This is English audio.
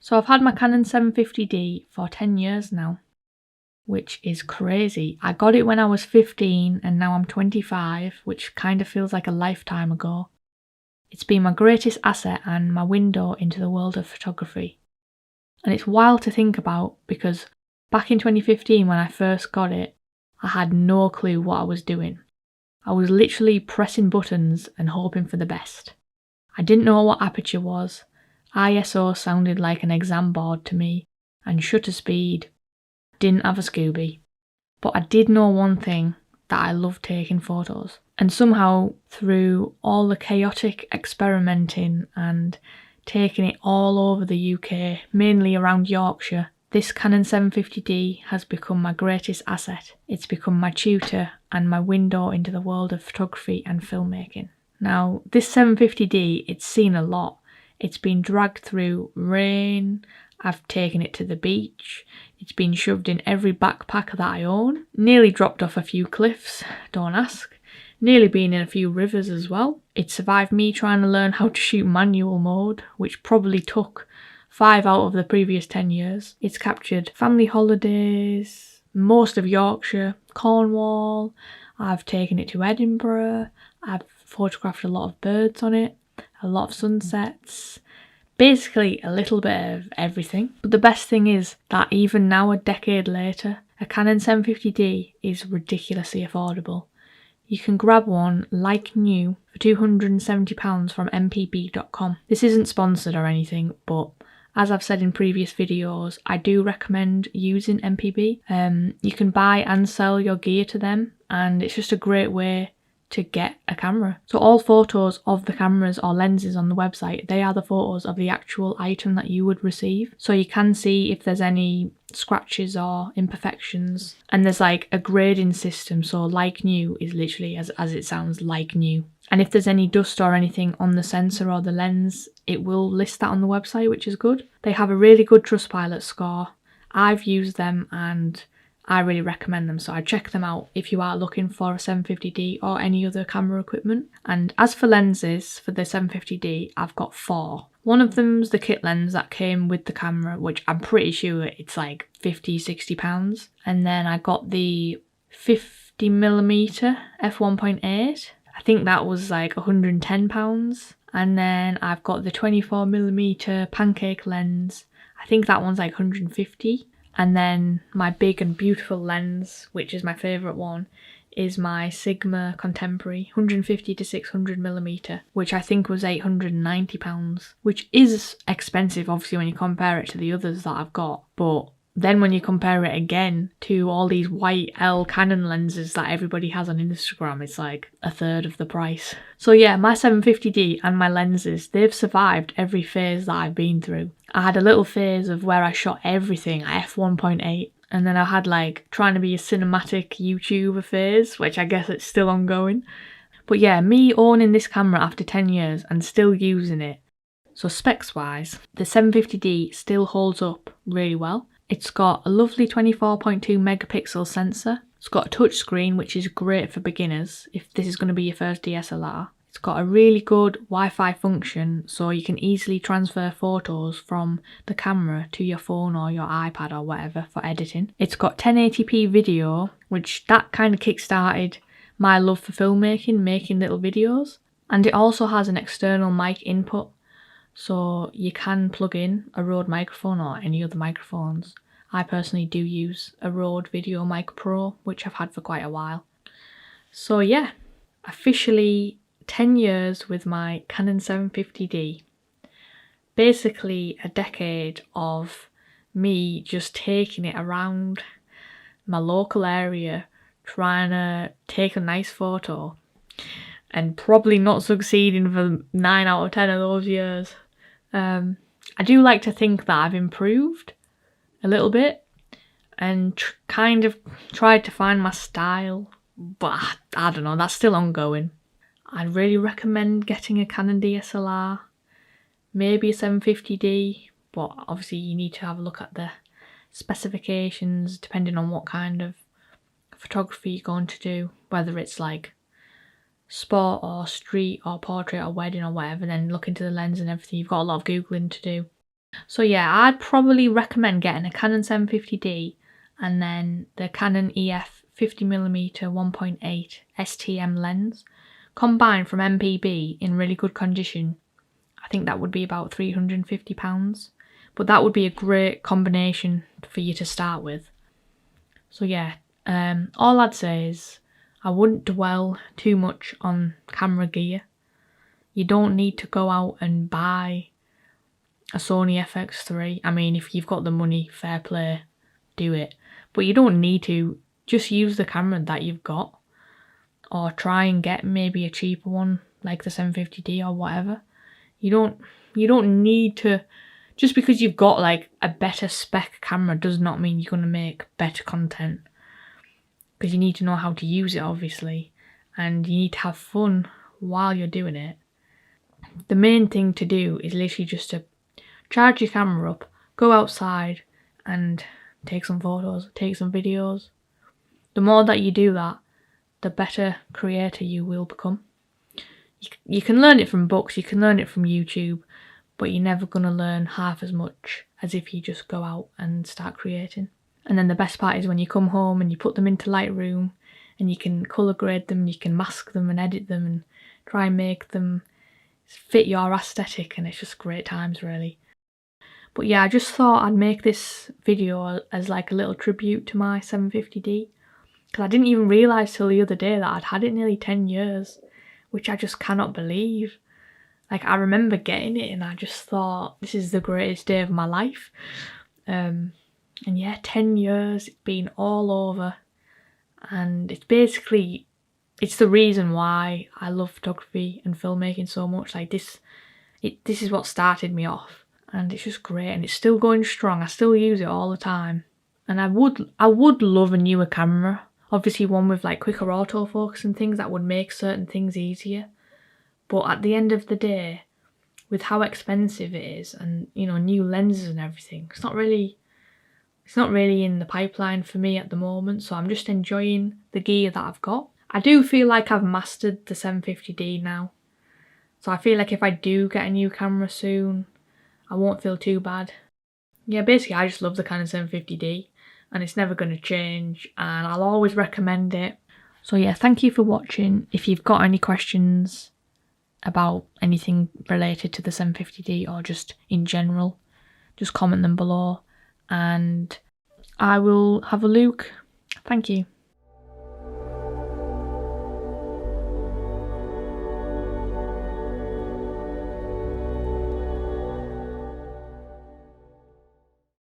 So I've had my Canon 750D for 10 years now, which is crazy. I got it when I was 15 and now I'm 25, which kind of feels like a lifetime ago. It's been my greatest asset and my window into the world of photography. And it's wild to think about because back in 2015 when I first got it, I had no clue what I was doing. I was literally pressing buttons and hoping for the best. I didn't know what aperture was. ISO sounded like an exam board to me, and shutter speed. Didn't have a Scooby. But I did know one thing, that I loved taking photos. And somehow, through all the chaotic experimenting and taking it all over the UK, mainly around Yorkshire, this Canon 750D has become my greatest asset. It's become my tutor and my window into the world of photography and filmmaking. Now, this 750D, it's seen a lot. It's been dragged through rain, I've taken it to the beach, it's been shoved in every backpack that I own, nearly dropped off a few cliffs, don't ask, nearly been in a few rivers as well. It survived me trying to learn how to shoot manual mode, which probably took 5 out of the previous 10 years. It's captured family holidays, most of Yorkshire, Cornwall, I've taken it to Edinburgh, I've photographed a lot of birds on it, a lot of sunsets, basically a little bit of everything. But the best thing is that even now, a decade later, a Canon 750D is ridiculously affordable. You can grab one like new for £270 from mpb.com. This isn't sponsored or anything, but as I've said in previous videos, I do recommend using MPB. You can buy and sell your gear to them, and it's just a great way to get a camera. So all photos of the cameras or lenses on the website, they are the photos of the actual item that you would receive. So you can see if there's any scratches or imperfections, and there's like a grading system. So like new is literally as it sounds, like new. And if there's any dust or anything on the sensor or the lens, it will list that on the website, which is good. They have a really good Trustpilot score. I've used them and I really recommend them, so I'd check them out if you are looking for a 750D or any other camera equipment. And as for lenses for the 750D, I've got 4. One of them's the kit lens that came with the camera, which I'm pretty sure it's like £50–60. And then I got the 50mm f1.8. I think that was like £110. And then I've got the 24mm pancake lens. I think that one's like £150. And then my big and beautiful lens, which is my favourite one, is my Sigma Contemporary 150–600mm, which I think was £890, which is expensive obviously when you compare it to the others that I've got, but then when you compare it again to all these white L Canon lenses that everybody has on Instagram, it's like a third of the price. So yeah, my 750D and my lenses, they've survived every phase that I've been through. I had a little phase of where I shot everything at f1.8, and then I had like trying to be a cinematic YouTuber phase, which I guess it's still ongoing. But yeah, me owning this camera after 10 years and still using it. So specs wise, the 750D still holds up really well. It's got a lovely 24.2 megapixel sensor. It's got a touch screen, which is great for beginners if this is going to be your first DSLR. It's got a really good Wi-Fi function, so you can easily transfer photos from the camera to your phone or your iPad or whatever for editing. It's got 1080p video, which that kind of kick-started my love for filmmaking, making little videos. And it also has an external mic input, so you can plug in a Rode microphone or any other microphones. I personally do use a Rode Video Mic Pro, which I've had for quite a while. So yeah, officially 10 years with my Canon 750D. Basically a decade of me just taking it around my local area, trying to take a nice photo, and probably not succeeding for 9 out of 10 of those years. I do like to think that I've improved a little bit and kind of tried to find my style, but I don't know, that's still ongoing. I'd really recommend getting a Canon DSLR, maybe a 750D, but obviously you need to have a look at the specifications depending on what kind of photography you're going to do, whether it's like sport or street or portrait or wedding or whatever. Then look into the lens and everything. You've got a lot of Googling to do. So yeah, I'd probably recommend getting a Canon 750D and then the Canon EF 50mm 1.8 STM lens combined from MPB in really good condition. I think that would be about £350, but that would be a great combination for you to start with. So yeah, all I'd say is I wouldn't dwell too much on camera gear. You don't need to go out and buy a Sony FX3. I mean, if you've got the money, fair play, do it. But you don't need to. Just use the camera that you've got, or try and get maybe a cheaper one like the 750D or whatever. You don't need to. Just because you've got like a better spec camera does not mean you're going to make better content, because you need to know how to use it, obviously, and you need to have fun while you're doing it. The main thing to do is literally just to charge your camera up, go outside and take some photos, take some videos. The more that you do that, the better creator you will become. You can learn it from books, you can learn it from YouTube, but you're never going to learn half as much as if you just go out and start creating. And then the best part is when you come home and you put them into Lightroom and you can colour grade them, you can mask them and edit them and try and make them fit your aesthetic, and it's just great times, really. But yeah, I just thought I'd make this video as like a little tribute to my 750D, because I didn't even realise till the other day that I'd had it nearly 10 years, which I just cannot believe. Like, I remember getting it and I just thought, this is the greatest day of my life. And yeah, 10 years, it's been all over, and it's basically, it's the reason why I love photography and filmmaking so much. Like this is what started me off, and it's just great, and it's still going strong. I still use it all the time, and I would love a newer camera, obviously one with like quicker autofocus and things that would make certain things easier. But at the end of the day, with how expensive it is, and you know, new lenses and everything, it's not really in the pipeline for me at the moment. So I'm just enjoying the gear that I've got. I do feel like I've mastered the 750D now, so I feel like if I do get a new camera soon, I won't feel too bad. Yeah, basically I just love the Canon 750D and it's never going to change, and I'll always recommend it. So yeah, thank you for watching. If you've got any questions about anything related to the 750D or just in general, just comment them below and I will have a look. Thank you.